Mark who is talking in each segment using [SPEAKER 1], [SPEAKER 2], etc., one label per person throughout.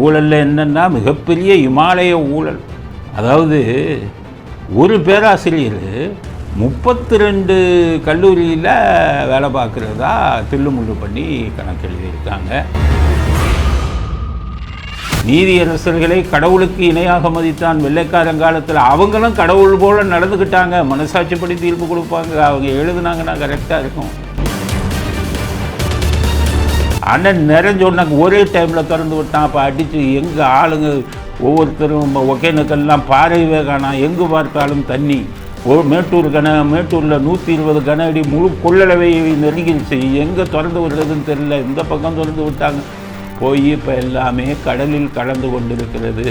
[SPEAKER 1] ஊழலில் என்னென்னா மிகப்பெரிய இமாலய ஊழல். அதாவது ஒரு பேராசிரியர் 32 கல்லூரியில் வேலை பார்க்குறதா தில்லுமுள்ளு பண்ணி கணக்கு எழுதியிருக்காங்க. நீதியரசர்களை கடவுளுக்கு இணையாக மதித்தான் வெள்ளைக்காரங்காலத்தில். அவங்களும் கடவுள் போல நடந்துக்கிட்டாங்க. மனசாட்சிப்படி தீர்ப்பு கொடுப்பாங்க. அவங்க எழுதுனாங்கன்னா கரெக்டாக இருக்கும். அண்ணன் நிறைஞ்சோன்னாங்க ஒரே டைமில் திறந்து விட்டான். அப்போ அடித்து எங்கே ஆளுங்க ஒவ்வொருத்தரும் ஒகேனக்கெல்லாம் பாறையவே காணாம். எங்கு பார்த்தாலும் தண்ணி. மேட்டூரில் 120 கன அடி முழு கொள்ளளவை நெருங்கிடுச்சு. எங்கே திறந்து விடுறதுன்னு தெரியல. இந்த பக்கம் திறந்து விட்டாங்க. போய் இப்போ எல்லாமே கடலில் கலந்து கொண்டிருக்கிறது.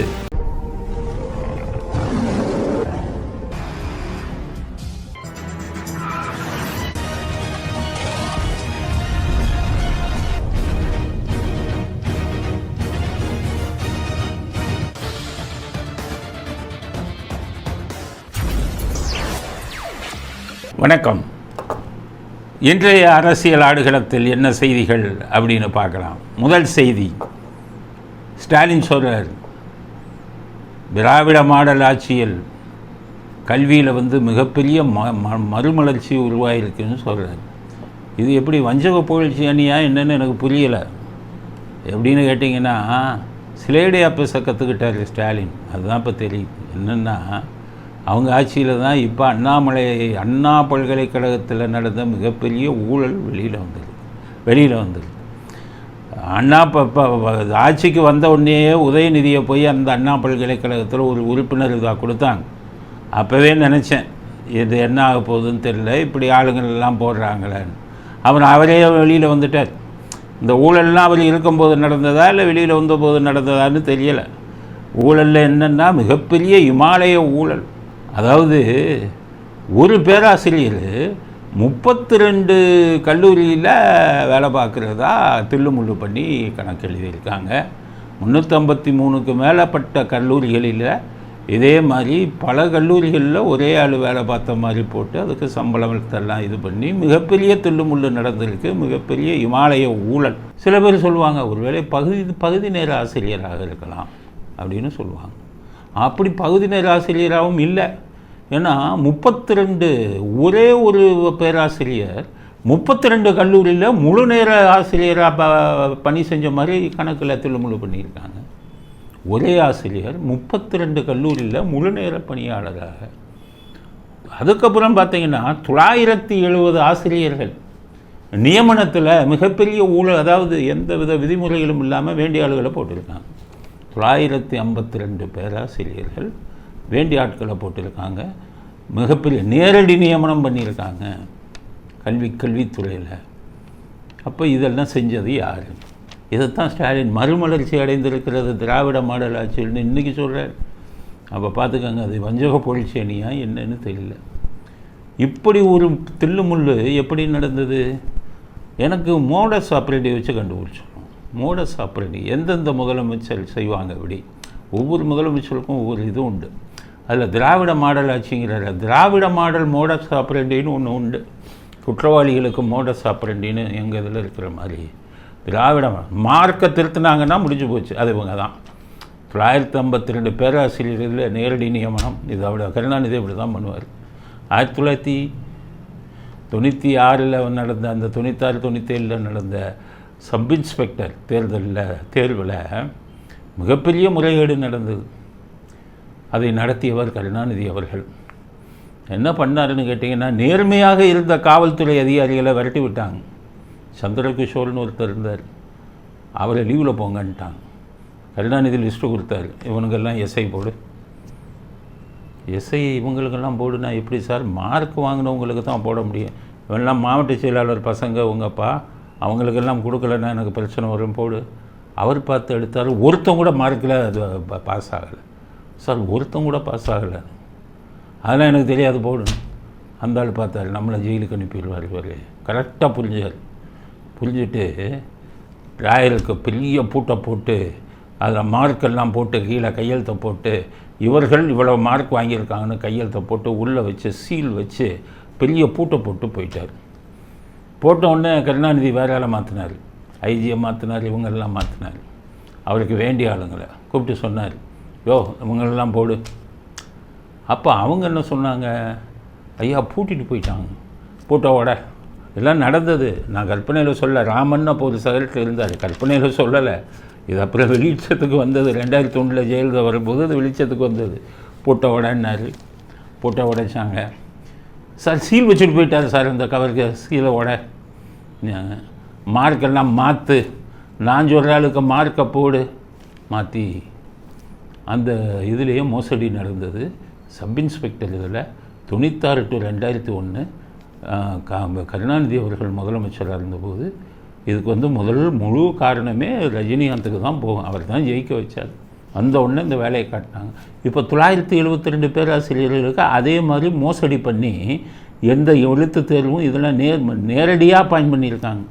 [SPEAKER 1] வணக்கம். இன்றைய அரசியல் ஆடுகளத்தில் என்ன செய்திகள் அப்படின்னு பார்க்கலாம். முதல் செய்தி, ஸ்டாலின் சொல்றார், திராவிட மாடல் ஆட்சியில் கல்வியில் மிகப்பெரிய மறுமலர்ச்சி உருவாயிருக்குன்னு சொல்கிறார். இது எப்படி வஞ்சக புகழ்ச்சி அணியா என்னன்னு எனக்கு புரியலை. எப்படின்னு கேட்டிங்கன்னா, சிலேடையா பேச கற்றுக்கிட்டார் ஸ்டாலின். அதுதான் இப்போ தெரியுது. என்னென்னா, அவங்க ஆட்சியில் தான் இப்போ அண்ணா பல்கலைக்கழகத்தில் நடந்த மிகப்பெரிய ஊழல் வெளியில் வந்தது. அண்ணா இப்போ ஆட்சிக்கு வந்த உடனேயே உதயநிதியை போய் அந்த அண்ணா பல்கலைக்கழகத்தில் ஒரு உறுப்பினர் இதாக கொடுத்தாங்க. அப்போவே நினச்சேன், இது என்ன ஆக போகுதுன்னு தெரியல, இப்படி ஆளுங்கள் எல்லாம் போடுறாங்களேன்னு. அவரே வெளியில் வந்துட்டார். இந்த ஊழல்லாம் அவர் இருக்கும்போது நடந்ததா இல்லை வெளியில் வந்தபோது நடந்ததான்னு தெரியலை. ஊழலில் என்னென்னா மிகப்பெரிய இமாலய ஊழல். அதாவது ஒரு பேராசிரியர் 32 கல்லூரியில் வேலை பார்க்குறதா தில்லுமுள்ளு பண்ணி கணக்கு எழுதியிருக்காங்க. 353க்கு மேற்பட்ட கல்லூரிகளில் இதே மாதிரி பல கல்லூரிகளில் ஒரே ஆள் வேலை பார்த்த மாதிரி போட்டு அதுக்கு சம்பளத்தெல்லாம் இது பண்ணி மிகப்பெரிய தில்லுமுள்ளு நடந்திருக்கு. மிகப்பெரிய இமாலய ஊழல். சில பேர் சொல்லுவாங்க, ஒருவேளை பகுதி நேர ஆசிரியராக இருக்கலாம் அப்படின்னு சொல்லுவாங்க. அப்படி பகுதி நேர ஆசிரியராகவும் இல்லை. ஏன்னா 32 ஒரே ஒரு பேராசிரியர் 32 கல்லூரியில் முழு நேர ஆசிரியராக பணி செஞ்ச மாதிரி கணக்கில் தில்லுமுள்ளு பண்ணியிருக்காங்க. ஒரே ஆசிரியர் 32 கல்லூரியில் முழு நேர பணியாளராக. அதுக்கப்புறம் பார்த்திங்கன்னா 970 ஆசிரியர்கள் நியமனத்தில் மிகப்பெரிய ஊழல். அதாவது எந்த வித விதிமுறைகளும் இல்லாமல் வேண்டிய ஆளுகளை போட்டிருக்காங்க. 952 பேராசிரியர்கள் வேண்டிய ஆட்களை போட்டிருக்காங்க. மிகப்பெரிய நேரடி நியமனம் பண்ணியிருக்காங்க கல்வித்துறையில். அப்போ இதெல்லாம் செஞ்சது யார்? இதைத்தான் ஸ்டாலின் மறுமலர்ச்சி அடைந்திருக்கிறது திராவிட மாடல் ஆட்சின்னு இன்றைக்கி சொல்கிறார். அப்போ பார்த்துக்கோங்க, அது வஞ்சக புகழ்ச்சி அணியா என்னன்னு தெரியல. இப்படி ஒரு தில்லுமுள்ளு எப்படி நடந்தது? எனக்கு மோடஸ் ஆப்ரேட்டிவ் வச்சு கண்டுபிடிச்சிடணும். மோடஸ் ஆப்ரேட்டிவ் எந்தெந்த முதலமைச்சர் செய்வாங்க. இப்படி ஒவ்வொரு முதலமைச்சருக்கும் ஒவ்வொரு இது உண்டு. அதில் திராவிட மாடல் ஆட்சிங்கிறார். திராவிட மாடல் மோடஸ் ஆப்ரேண்டின்னு ஒன்று உண்டு. குற்றவாளிகளுக்கு மோடஸ் ஆப்ரேண்டின்னு எங்கள் இதில் இருக்கிற மாதிரி திராவிட மார்க்கை திருத்தினாங்கன்னா முடிஞ்சு போச்சு. அது இவங்க தான். 952 பேராசிரியர்களில் நேரடி நியமனம். இது கருணாநிதி இப்படி தான் பண்ணுவார். 1996 நடந்த அந்த 96-97 நடந்த சப் இன்ஸ்பெக்டர் தேர்வில் மிகப்பெரிய முறைகேடு நடந்தது. அதை நடத்தியவர் கருணாநிதி அவர்கள். என்ன பண்ணாருன்னு கேட்டிங்கன்னா, நேர்மையாக இருந்த காவல்துறை அதிகாரிகளை விரட்டி விட்டாங்க. சந்திரகிஷோர்னு ஒருத்தர் இருந்தார், அவரை லீவில் போங்கன்ட்டாங்க. கருணாநிதி லிஸ்ட்டு கொடுத்தாரு, இவனுக்கெல்லாம் எஸ்ஐ போடு, எஸ்ஐ இவங்களுக்கெல்லாம் போடுனா எப்படி சார்? மார்க் வாங்கினவங்களுக்கு தான் போட முடியும். இவெல்லாம் மாவட்ட செயலாளர் பசங்க உங்கப்பா, அவங்களுக்கெல்லாம் கொடுக்கலன்னா எனக்கு பிரச்சனை வரும், போடு. அவர் பார்த்து எடுத்தார். ஒருத்தன் கூட மார்க்கில் அது பாஸ் ஆகலை சார், ஒருத்தன் கூட பாஸ் ஆகலை. அதெல்லாம் எனக்கு தெரியாது, போடணும். அந்த ஆள் பார்த்தாரு, நம்மளை ஜெயிலுக்கு அனுப்பிடுவார். இவர் கரெக்டாக புரிஞ்சுட்டு ராயலுக்கு பெரிய பூட்டை போட்டு அதில் மார்க்கெல்லாம் போட்டு கீழே கையெழுத்தை போட்டு இவர்கள் இவ்வளோ மார்க் வாங்கியிருக்காங்கன்னு கையெழுத்தை போட்டு உள்ளே வச்சு சீல் வச்சு பெரிய பூட்டை போட்டு போயிட்டார். போட்ட உடனே கருணாநிதி வேற ஆளை மாற்றினார், ஐஜியை மாற்றினார், இவங்கெல்லாம் மாற்றினார். அவருக்கு வேண்டிய ஆளுங்களை கூப்பிட்டு சொன்னார், யோ இவங்களெல்லாம் போடு. அப்போ அவங்க என்ன சொன்னாங்க, ஐயா பூட்டிட்டு போயிட்டாங்க, பூட்டோட எல்லாம் நடந்தது. நான் கற்பனையில் சொல்ல, ராமன் அப்போ ஒரு சகலத்தில் இருந்தார், கற்பனையில் சொல்லலை. இது அப்புறம் வெளிச்சத்துக்கு வந்தது. 2001 ஜெயலலிதா வரும்போது அது வெளிச்சத்துக்கு வந்தது. பூட்டை உடனாரு, பூட்டை உடைச்சாங்க. சார் சீல் வச்சுட்டு போயிட்டார் சார், இந்த கவருக்கு சீலை உட, மார்க்கெல்லாம் மாற்று, நான் சொல்கிற ஆளுக்கு மார்க்கை போடு, மாற்றி அந்த இதுலேயே மோசடி நடந்தது. சப் இன்ஸ்பெக்டர் இதில் 96-2001 கருணாநிதி அவர்கள் முதலமைச்சராக இருந்தபோது இதுக்கு வந்து முழு காரணமே ரஜினிகாந்துக்கு தான் போகும். அவர் தான் ஜெயிக்க வச்சார். அந்த உடனே இந்த வேலையை காட்டினாங்க. இப்போ 972 பேராசிரியர்களுக்கு அதே மாதிரி மோசடி பண்ணி எந்த எழுத்து தேர்வும் இதெல்லாம் நேரடியாக அப்பாயின்ட் பண்ணியிருக்காங்க.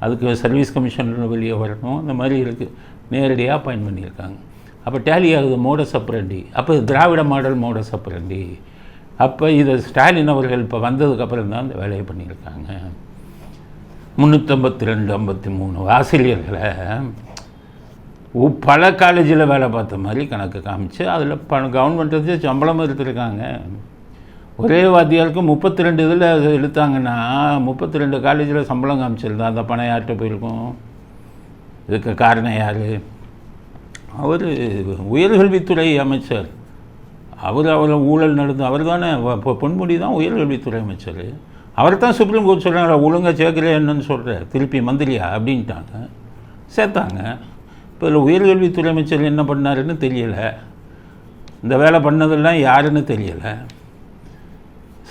[SPEAKER 1] அதுக்கு சர்வீஸ் கமிஷனில் வெளியே வரணும், அந்த மாதிரி இருக்குது, நேரடியாக அப்பாயின்ட் பண்ணியிருக்காங்க. அப்போ டேலி ஆகுது மோடஸ் ஆப்பரண்டி. அப்போ திராவிட மாடல் மோடஸ் ஆப்பரண்டி. அப்போ இதை ஸ்டாலின் அவர்கள் இப்போ வந்ததுக்கப்புறம் தான் இந்த வேலையை பண்ணியிருக்காங்க. 352-53 ஆசிரியர்களை பல காலேஜில் வேலை பார்த்த மாதிரி கணக்கு காமிச்சு அதில் கவர்மெண்ட் வச்சு சம்பளம் எடுத்துருக்காங்க. ஒரே வாத்தியாருக்கு 32 இதில் இழுத்தாங்கன்னா 32 காலேஜில் சம்பளம் காமிச்சிருந்தா அந்த பணம் யார்கிட்ட போயிருக்கும்? இதுக்கு காரணம் யார்? அவர் உயர்கல்வித்துறை அமைச்சர். அவர் ஊழல் நடந்து அவர் தானே, பொன்முடி தான் உயர்கல்வித்துறை அமைச்சர். அவர் தான் சுப்ரீம் கோர்ட் சொல்கிறாங்க, ஒழுங்காக சேர்க்கல என்னன்னு சொல்கிற, திருப்பி மந்திரியா அப்படின்ட்டாங்க, சேர்த்தாங்க. இப்போ இதில் உயர்கல்வித்துறை அமைச்சர் என்ன பண்ணாருன்னு தெரியலை, இந்த வேலை பண்ணதெல்லாம் யாருன்னு தெரியலை.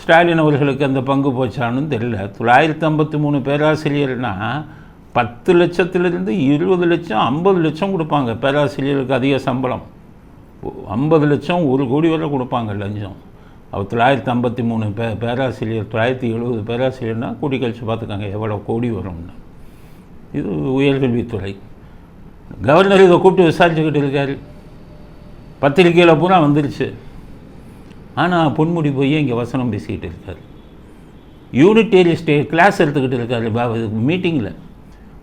[SPEAKER 1] ஸ்டாலின் அவர்களுக்கு அந்த பங்கு போச்சான்னு தெரியல. 953 பேராசிரியர்னால் 10 லட்சத்திலிருந்து 20 லட்சம் 50 லட்சம் கொடுப்பாங்க பேராசிரியருக்கு அதிக சம்பளம். 50 லட்சம் 1 கோடி வரை கொடுப்பாங்க லஞ்சம். அவர் 953 பேராசிரியர், 970 பேராசிரியர்னால் கூட்டி கழிச்சு பார்த்துக்காங்க எவ்வளோ கோடி வரும்னு. இது உயர்கல்வித்துறை. கவர்னர் இதை கூப்பிட்டு விசாரிச்சுக்கிட்டு இருக்கார். பத்திரிக்கையில் பூரா வந்துருச்சு. ஆனால் பொன்முடி போய் இங்கே வசனம் பேசிக்கிட்டு இருக்கார். யூனிட்டரி ஸ்டேட் கிளாஸ் எடுத்துக்கிட்டு இருக்கார். மீட்டிங்கில்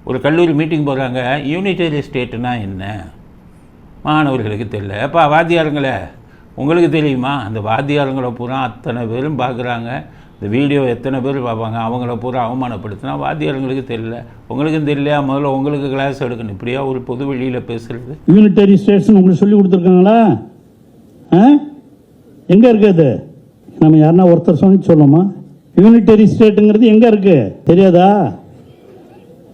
[SPEAKER 1] ஒரு கல்லூரி மீட்டிங் போகிறாங்க. யூனிட்டரி ஸ்டேட்டுனா என்ன மாணவர்களுக்கு தெரியல. அப்போ வாத்தியாருங்களே உங்களுக்கு தெரியுமா? அந்த வாத்தியாருங்களை பூரா அத்தனை பேரும் பார்க்குறாங்க. இந்த வீடியோ எத்தனை பேர் பார்ப்பாங்க. அவங்கள பூரா அவமானப்படுத்தினா வாத்தியாருங்களுக்கு தெரியல, உங்களுக்கும் தெரியலையா? முதல்ல உங்களுக்கு கிளாஸ் எடுக்கணும். இப்படியா ஒரு பொது வெளியில் பேசுகிறது?
[SPEAKER 2] யூனிட்டரி ஸ்டேட்ஸ் உங்களுக்கு சொல்லி கொடுத்துருக்காங்களா? எங்கே இருக்குது? நம்ம யாருன்னா ஒருத்தர் சொல்லணுமா? யூனிட்டரி ஸ்டேட்டுங்கிறது எங்கே இருக்குது தெரியாதா?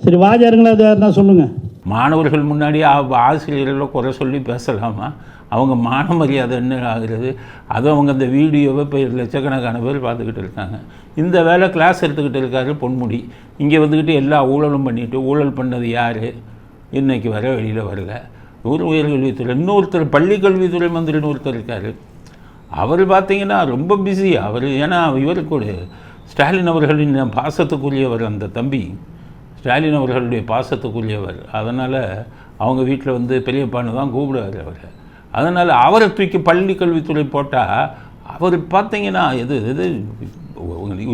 [SPEAKER 2] சரி, வாத்தியாருங்களா அது யாருன்னா சொல்லுங்கள்.
[SPEAKER 1] மாணவர்கள் முன்னாடி ஆசிரியர்களை குறை சொல்லி பேசலாமா? அவங்க மான மரியாதை என்ன ஆகிறது? அதுவும் அவங்க அந்த வீடியோவை இப்போ லட்சக்கணக்கான பேர் பார்த்துக்கிட்டு இருக்காங்க. இந்த வேலை கிளாஸ் எடுத்துக்கிட்டு இருக்காரு பொன்முடி. இங்கே வந்துக்கிட்டு எல்லா ஊழலும் பண்ணிவிட்டு, ஊழல் பண்ணது யார் இன்றைக்கி வர வெளியில் வரல. ஒரு உயர்கல்வித்துறை, இன்னொருத்தர் பள்ளிக்கல்வித்துறை மந்திரின்னு ஒருத்தர் இருக்கார். அவர் பார்த்திங்கன்னா ரொம்ப பிஸி அவர். ஏன்னா இவருக்கு ஒரு ஸ்டாலின் அவர்களின் பாசத்துக்குரியவர் அந்த தம்பி, ஸ்டாலின் அவர்களுடைய பாசத்துக்குரியவர். அதனால் அவங்க வீட்டில் வந்து பெரியப்பான்னு தான் கூப்பிடுவார் அவர். அதனால் அவரை தூக்கி பள்ளி கல்வித்துறை போட்டால் அவர் பார்த்திங்கன்னா இது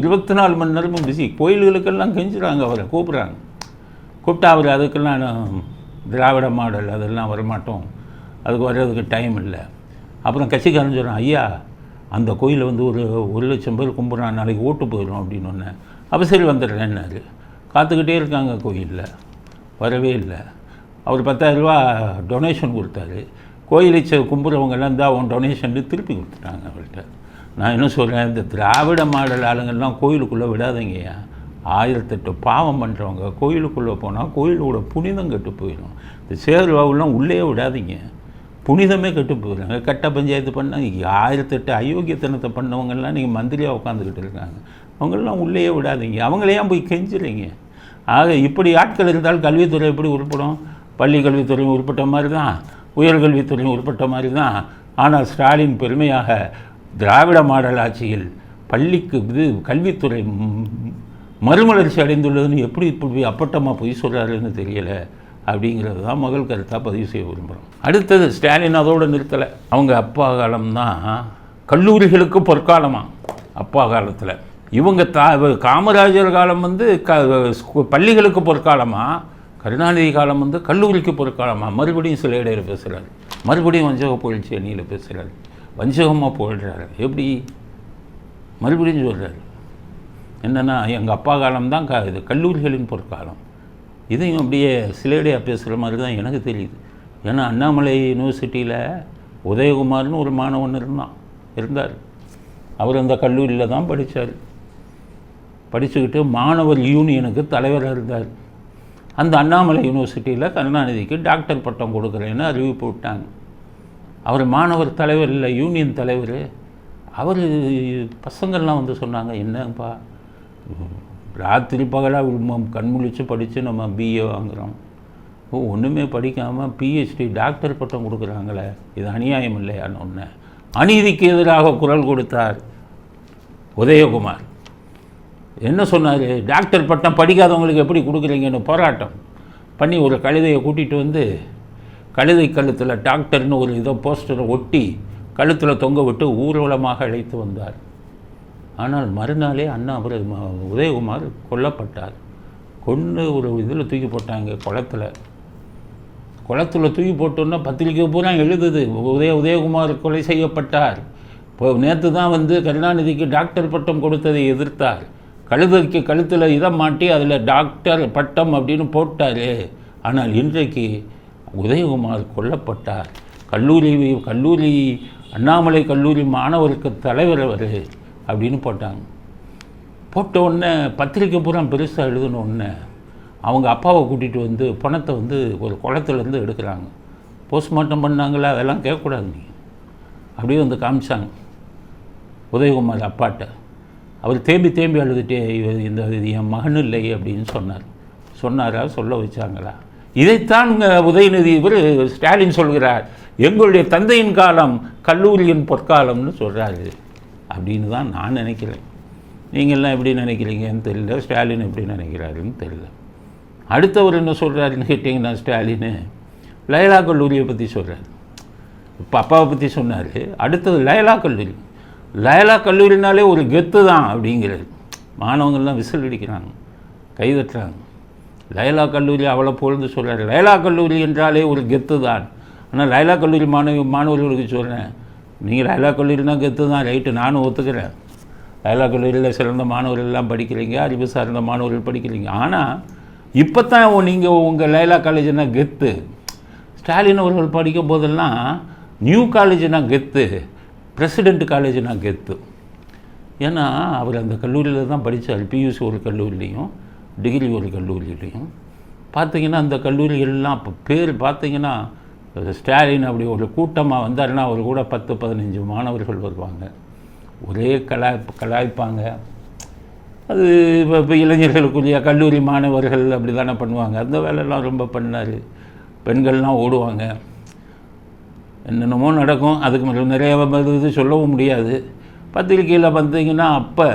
[SPEAKER 1] 24 மணி நேரமும் பிஸி. கோயில்களுக்கெல்லாம் கெஞ்சுறாங்க, அவரை கூப்பிட்றாங்க. கூப்பிட்டா அவர் அதுக்கெல்லாம் திராவிட மாடல் அதெல்லாம் வரமாட்டோம், அதுக்கு வர்றதுக்கு டைம் இல்லை. அப்புறம் கட்சிக்காரன் சொல்கிறான், ஐயா அந்த கோயிலில் வந்து ஒரு லட்சம் பேர் கும்பிட்றான், நாளைக்கு ஓட்டு போயிடும் அப்படின்னு ஒன்று. அப்போ சரி வந்துடுறேன்னாரு. காத்துக்கிட்டே இருக்காங்க கோயிலில், வரவே இல்லை. அவர் 10,000 ரூபா டொனேஷன் கொடுத்தாரு. கோயிலை கும்பிட்றவங்கெல்லாம் தான் அவன் டொனேஷன் திருப்பி கொடுத்துட்டாங்க அவர்கிட்ட. நான் என்ன சொல்கிறேன், இந்த திராவிட மாடல் ஆளுங்கள்லாம் கோயிலுக்குள்ளே விடாதீங்கய்யா. 1008 பாவம் பண்ணுறவங்க கோயிலுக்குள்ளே போனால் கோயிலோட புனிதம் கெட்டு போயிடும். இந்த சேர்வாவெல்லாம் உள்ளே விடாதீங்க, புனிதமே கெட்டு போயிடுறாங்க. கட்ட பஞ்சாயத்து பண்ணால் 1008 அயோக்கியத்தனத்தை பண்ணவங்கெல்லாம் நீங்கள் மந்திரியாக உட்காந்துக்கிட்டு இருக்காங்க. அவங்களெல்லாம் உள்ளேயே விடாதீங்க, அவங்களையும் போய் கெஞ்சுறீங்க. ஆக இப்படி ஆட்கள் இருந்தால் கல்வித்துறை எப்படி உருப்படும்? பள்ளி கல்வித்துறையும் உருப்பட்ட மாதிரி தான், உயர்கல்வித்துறையும் உருப்பட்ட மாதிரி தான். ஆனால் ஸ்டாலின் பெருமையாக திராவிட மாடல் ஆட்சியில் பள்ளிக்கு கல்வித்துறை மறுமலர்ச்சி அடைந்துள்ளதுன்னு எப்படி இப்படி அப்பட்டமாக பொய் சொல்கிறாருன்னு தெரியலை. அப்படிங்கிறது தான் முதல் கருத்தாக பதிவு செய்ய விரும்புகிறோம். அடுத்தது, ஸ்டாலின் அதோடு நிறுத்தலை. அவங்க அப்பா காலம்தான் கல்லூரிகளுக்கு பொற்காலமாக. அப்பா காலத்தில் இவங்க காமராஜர் காலம் வந்து பள்ளிகளுக்கு பொற்காலமாக, கருணாநிதி காலம் வந்து கல்லூரிக்கு பொறுக்காலமா, மறுபடியும் சில இடையில் பேசுகிறாரு, மறுபடியும் வஞ்சக புகழ்ச்சி அணியில் பேசுகிறாரு, வஞ்சகமாக புகழ்கிறாரு. எப்படி மறுபடியும் சொல்கிறாரு என்னென்னா, எங்கள் அப்பா காலம்தான் இது கல்லூரிகளின் பொற்காலம். இதையும் அப்படியே சிலேடையாக பேசுகிற மாதிரி தான் எனக்கு தெரியுது. ஏன்னா அண்ணாமலை யூனிவர்சிட்டியில் உதயகுமார்னு ஒரு மாணவன் இருந்தார். அவர் அந்த கல்லூரியில் தான் படித்தார். படிச்சுக்கிட்டு மாணவர் யூனியனுக்கு தலைவராக இருந்தார். அந்த அண்ணாமலை யூனிவர்சிட்டியில் கருணாநிதிக்கு டாக்டர் பட்டம் கொடுக்குறேன்னு அறிவிப்பு விட்டாங்க. அவர் மாணவர் தலைவர் இல்லை, யூனியன் தலைவர். அவர் பசங்கள்லாம் வந்து சொன்னாங்க, என்னப்பா ராத்திரி பகலாக கண்முழிச்சு படித்து நம்ம பிஏ வாங்குகிறோம், ஒன்றுமே படிக்காமல் பிஹெச்டி டாக்டர் பட்டம் கொடுக்குறாங்களே, இது அநியாயம் இல்லையான்னு ஒன்று அநீதிக்கு எதிராக குரல் கொடுத்தார் உதயகுமார். என்ன சொன்னார், டாக்டர் பட்டம் படிக்காதவங்களுக்கு எப்படி கொடுக்குறீங்கன்னு போராட்டம் பண்ணி ஒரு கழுதையை கூட்டிகிட்டு வந்து கழுதை கழுத்தில் டாக்டர்னு ஒரு இதை போஸ்டரை ஒட்டி கழுத்தில் தொங்க விட்டு ஊர்வலமாக அழைத்து வந்தார். ஆனால் மறுநாளே அவர் உதயகுமார் கொல்லப்பட்டார். கொன்று ஒரு இதில் தூக்கி போட்டாங்க, குளத்தில் தூக்கி போட்டோன்னா பத்திரிக்கை பூரா எழுதுது, உதயகுமார் கொலை செய்யப்பட்டார். இப்போ நேற்று தான் வந்து கருணாநிதிக்கு டாக்டர் பட்டம் கொடுத்ததை எதிர்த்தார். கழுதைக்கு கழுத்தில் இதை மாட்டி அதில் டாக்டர் பட்டம் அப்படின்னு போட்டார். ஆனால் இன்றைக்கு உதயகுமார் கொல்லப்பட்டார். கல்லூரி அண்ணாமலை கல்லூரி மாணவருக்கு தலைவர் அவர் அப்படின்னு போட்டாங்க. போட்ட உடனே பத்திரிக்கை பூரா பெருசாக எழுதின உடனே அவங்க அப்பாவை கூட்டிகிட்டு வந்து பணத்தை வந்து ஒரு குளத்துலேருந்து எடுக்கிறாங்க. போஸ்ட்மார்ட்டம் பண்ணாங்களா, அதெல்லாம் கேட்கக்கூடாது நீங்கள், அப்படியே வந்து காமிச்சாங்க உதயகுமார் அப்பாட்ட. அவர் தேம்பி அழுதுகிட்டே இந்த இது என் மகன் இல்லை அப்படின்னு சொன்னாரா, சொல்ல வச்சாங்களா? இதைத்தான் உதயநிதி இவர் ஸ்டாலின் சொல்கிறார், எங்களுடைய தந்தையின் காலம் கல்லூரியின் பொற்காலம்னு சொல்கிறாரு அப்படின்னு தான் நான் நினைக்கிறேன். நீங்கள்லாம் எப்படி நினைக்கிறீங்கன்னு தெரியல, ஸ்டாலின் எப்படி நினைக்கிறாருன்னு தெரியல. அடுத்தவர் என்ன சொல்கிறாருன்னு கேட்டிங்கன்னா, ஸ்டாலின் லயலா கல்லூரியை பற்றி சொல்கிறார். இப்போ அப்பாவை பற்றி சொன்னார், அடுத்தது லயலா கல்லூரினாலே ஒரு கெத்து தான் அப்படிங்கிறது. மாணவங்கள்லாம் விசில் அடிக்கிறாங்க, கைதட்டுறாங்க. லயலா கல்லூரி அவ்வளோ பொழுது சொல்கிறார், லயலா கல்லூரி என்றாலே ஒரு கெத்து தான். ஆனால் லயலா கல்லூரி மாணவர்களுக்கு சொல்கிறேன், நீங்கள் லயலா கல்லூரினா கெத்து தான், ரைட்டு, நானும் ஒத்துக்கிறேன். லயலா கல்லூரியில் சிறந்த மாணவர்கள் எல்லாம் படிக்கிறீங்க, அறிவு சார்ந்த மாணவர்கள் படிக்கிறீங்க. ஆனால் இப்போ தான் நீங்கள் உங்கள் லயலா காலேஜ்னா கெத்து. ஸ்டாலின் அவர்கள் படிக்கும் போதெல்லாம் நியூ காலேஜ்னா கெத்து, பிரசிடெண்ட் காலேஜ்னா கெத்து. ஏன்னா அவர் அந்த கல்லூரியில் தான் படித்தார். பியூசி ஒரு கல்லூரிலையும் டிகிரி ஒரு கல்லூரியிலையும். பார்த்திங்கன்னா அந்த கல்லூரிகள்லாம் இப்போ பேர் பார்த்திங்கன்னா, ஸ்டாலின் அப்படி ஒரு கூட்டமாக வந்தாருன்னா அவர் கூட 10-15 மாணவர்கள் வருவாங்க, ஒரே கலாய்ப்பாங்க. அது இப்போ இளைஞர்களுக்குரிய கல்லூரி மாணவர்கள் அப்படி தானே பண்ணுவாங்க. அந்த வேலையெல்லாம் ரொம்ப பண்ணார். பெண்கள்லாம் ஓடுவாங்க, என்னென்னமோ நடக்கும். அதுக்கு நிறைய இது சொல்லவும் முடியாது. பத்திரிக்கையில் பார்த்தீங்கன்னா அப்போ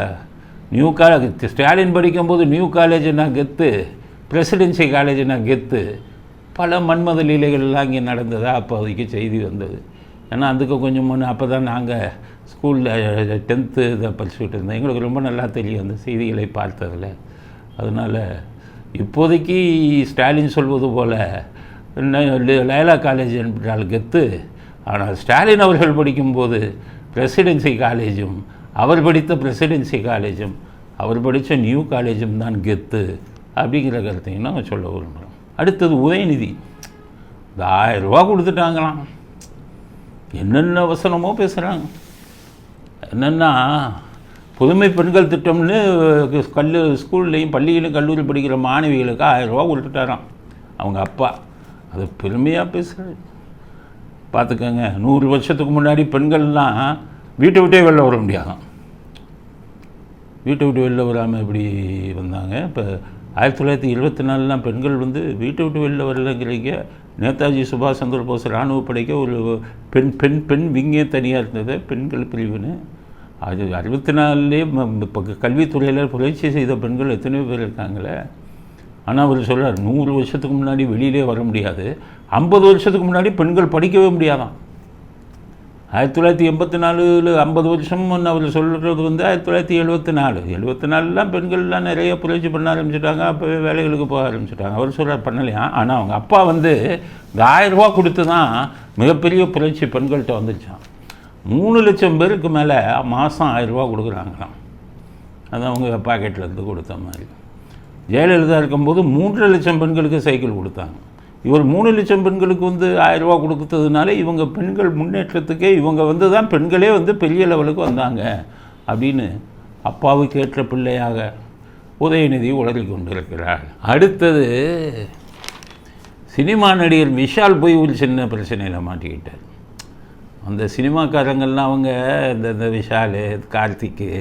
[SPEAKER 1] நியூ காலேஜ் ஸ்டாலின் படிக்கும்போது நியூ காலேஜ்னா கெத்து, பிரசிடென்சி காலேஜ்னா கெத்து, பல மன்மத லீலைகள்லாம் இங்கே நடந்ததா அப்போதைக்கு செய்தி வந்தது. ஏன்னா அதுக்கு கொஞ்சம் முன்னே அப்போ தான் நாங்கள் ஸ்கூலில் 10th இதை படிச்சுக்கிட்டு இருந்தோம். எங்களுக்கு ரொம்ப நல்லா தெரியும் அந்த செய்திகளை பார்த்ததில். அதனால் இப்போதைக்கு ஸ்டாலின் சொல்வது போல் லயலா காலேஜ் என்றால் கெத்து, ஆனால் ஸ்டாலின் அவர்கள் படிக்கும்போது பிரசிடென்சி காலேஜும் அவர் படித்த பிரசிடென்சி காலேஜும் அவர் படித்த நியூ காலேஜும் தான் கெத்து அப்படிங்கிற கருத்தையும் நான் சொல்ல விரும்புகிறோம். அடுத்தது உதயநிதி, இந்த 1000 ரூபா கொடுத்துட்டாங்களாம், என்னென்ன வசனமோ பேசுகிறாங்க. என்னென்னா புதுமை பெண்கள் திட்டம்னு ஸ்கூல்லையும் பள்ளியிலும் கல்லூரி படிக்கிற மாணவிகளுக்கு 1000 ரூபா கொடுத்துட்டாராம் அவங்க அப்பா. அது பெருமையாக பேசுகிறாரு. பார்த்துக்கோங்க, 100 வருஷத்துக்கு முன்னாடி பெண்கள்லாம் வீட்டை விட்டே வெளில வர முடியாதான். வீட்டை விட்டு வெளில வராமல் எப்படி வந்தாங்க? இப்போ 1924 பெண்கள் வந்து வீட்டை விட்டு வெளில வரலைங்கிறீங்க. நேதாஜி சுபாஷ் சந்திர போஸ் இராணுவ படைக்க ஒரு பெண் விங்கே தனியாக இருந்தது, பெண்கள் பிரிவுன்னு. அது 64 இப்போ கல்வித்துறையில் புரட்சி செய்த பெண்கள் எத்தனையோ பேர் இருக்காங்களே. ஆனால் அவர் சொல்கிறார் 100 வருஷத்துக்கு முன்னாடி வெளியிலே வர முடியாது, 50 வருஷத்துக்கு முன்னாடி பெண்கள் படிக்கவே முடியாதான். 1984 50 வருஷம்னு அவர் சொல்கிறது வந்து 1974 பெண்கள்லாம் நிறைய புரட்சி பண்ண ஆரம்பிச்சிட்டாங்க. அப்போவே வேலைகளுக்கு போக ஆரம்பிச்சிட்டாங்க. அவர் சொல்கிறார் பண்ணலையா. ஆனால் அவங்க அப்பா வந்து இந்த 1000 ரூபா கொடுத்து தான் மிகப்பெரிய புரட்சி பெண்கள்கிட்ட வந்துச்சான். 3 லட்சம் பேருக்கு மேலே மாதம் 1000 ரூபா கொடுக்குறாங்களாம். அது அவங்க பாக்கெட்லேருந்து கொடுத்த மாதிரி. ஜெயலலிதா இருக்கும்போது 3.5 லட்சம் பெண்களுக்கு சைக்கிள் கொடுத்தாங்க. இவர் 3 லட்சம் பெண்களுக்கு வந்து 1000 ரூபா கொடுத்ததுனால இவங்க பெண்கள் முன்னேற்றத்துக்கே இவங்க வந்து தான் பெண்களே வந்து பெரிய லெவலுக்கு வந்தாங்க அப்படின்னு அப்பாவுக்கு ஏற்ற பிள்ளையாக உதயநிதி உளறி கொண்டிருக்கிறார். அடுத்தது சினிமா நடிகர் விஷால் போய் ஒரு சின்ன பிரச்சனையில் மாட்டிக்கிட்டார். அந்த சினிமாக்காரங்கள்லாம் அவங்க இந்த விஷால், கார்த்திக்கு